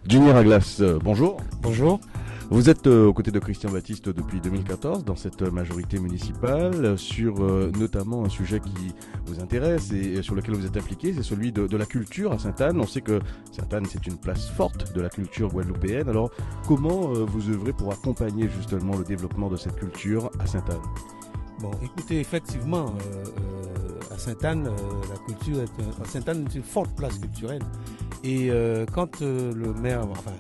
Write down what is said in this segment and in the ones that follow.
Junior Aglas, bonjour. Bonjour. Vous êtes aux côtés de Christian Baptiste depuis 2014 dans cette majorité municipale sur notamment un sujet qui vous intéresse et sur lequel vous êtes impliqué, c'est celui de la culture à Sainte-Anne. On sait que Sainte-Anne c'est une place forte de la culture guadeloupéenne. Alors comment vous œuvrez pour accompagner justement le développement de cette culture à Sainte-Anne? Bon, écoutez, effectivement, à Sainte-Anne, la culture à Sainte-Anne est une forte place culturelle. Et quand le maire, enfin,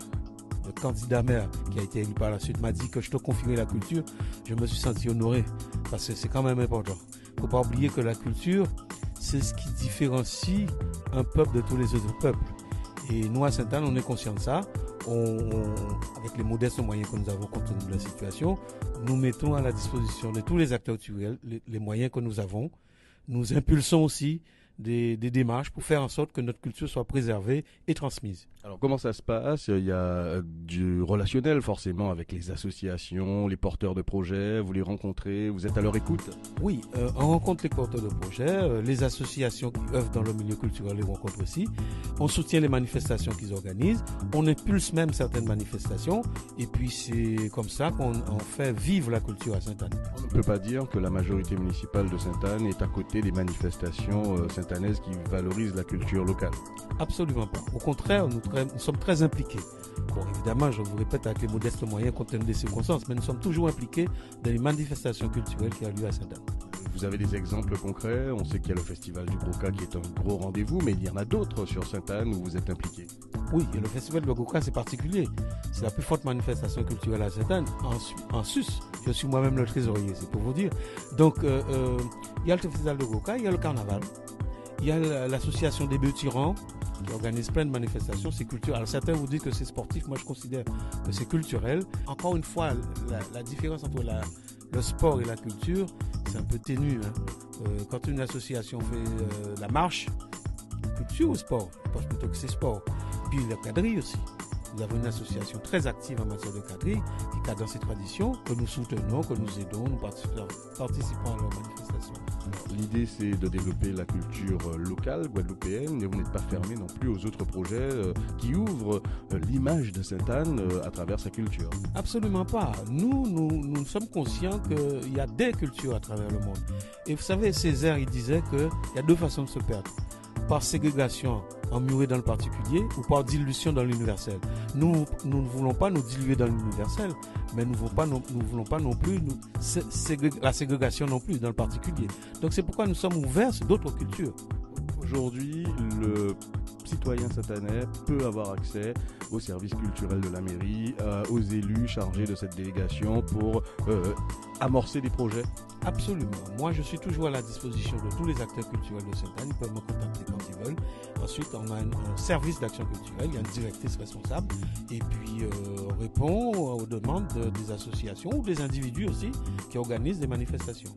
le candidat maire qui a été élu par la suite m'a dit que je dois confirmer la culture, je me suis senti honoré parce que c'est quand même important. Il ne faut pas oublier que la culture, c'est ce qui différencie un peuple de tous les autres peuples. Et nous, à Sainte-Anne, on est conscients de ça. Avec les modestes moyens que nous avons compte tenu de la situation, nous mettons à la disposition de tous les acteurs culturels les moyens que nous avons. Nous impulsons aussi des démarches pour faire en sorte que notre culture soit préservée et transmise. Alors comment ça se passe? Il y a du relationnel forcément avec les associations, les porteurs de projets, vous les rencontrez, vous êtes à leur écoute? Oui, on rencontre les porteurs de projets, les associations qui œuvrent dans le milieu culturel les rencontrent aussi. On soutient les manifestations qu'ils organisent, on impulse même certaines manifestations et puis c'est comme ça qu'on fait vivre la culture à Sainte-Anne. On ne peut pas dire que la majorité municipale de Sainte-Anne est à côté des manifestations sainte-annaises qui valorisent la culture locale. Absolument pas. Au contraire, nous sommes très impliqués. Bon, évidemment, je vous répète, avec les modestes moyens compte tenu des circonstances, mais nous sommes toujours impliqués dans les manifestations culturelles qui ont lieu à Sainte-Anne. Vous avez des exemples concrets? On sait qu'il y a le festival du Gros-Cas qui est un gros rendez-vous, mais il y en a d'autres sur Sainte-Anne où vous êtes impliqués. Oui, et le festival du Gros-Cas, c'est particulier. C'est la plus forte manifestation culturelle à Sainte-Anne, en sus. Je suis moi-même le trésorier, c'est pour vous dire. Donc, il y a le festival du Gros-Cas, il y a le carnaval, il y a l'association des Bœufs-Tyrans, qui organise plein de manifestations, c'est culturel. Alors certains vous disent que c'est sportif, moi je considère que c'est culturel. Encore une fois, la différence entre le sport et la culture, c'est un peu ténu. Quand une association fait la marche, culture ou sport? Je pense plutôt que c'est sport. Puis la quadrille aussi. Nous avons une association très active en matière de quadrille qui cadre dans ces traditions, que nous soutenons, que nous aidons, nous participons à leurs manifestations. L'idée, c'est de développer la culture locale, guadeloupéenne, et vous n'êtes pas fermé non plus aux autres projets qui ouvrent l'image de Sainte-Anne à travers sa culture. Absolument pas. Nous sommes conscients qu'il y a des cultures à travers le monde. Et vous savez, Césaire, il disait qu'il y a deux façons de se perdre. Par ségrégation emmurée dans le particulier ou par dilution dans l'universel. Nous ne voulons pas nous diluer dans l'universel, mais nous ne voulons pas non plus la ségrégation non plus dans le particulier. Donc c'est pourquoi nous sommes ouverts sur d'autres cultures. Aujourd'hui, le citoyen satanais peut avoir accès aux services culturels de la mairie, aux élus chargés de cette délégation pour amorcer des projets. Absolument. Moi, je suis toujours à la disposition de tous les acteurs culturels de Sainte-Anne. Ils peuvent me contacter quand ils veulent. Ensuite, on a un service d'action culturelle. Il y a une directrice responsable. Et puis, on répond aux demandes des associations ou des individus aussi qui organisent des manifestations.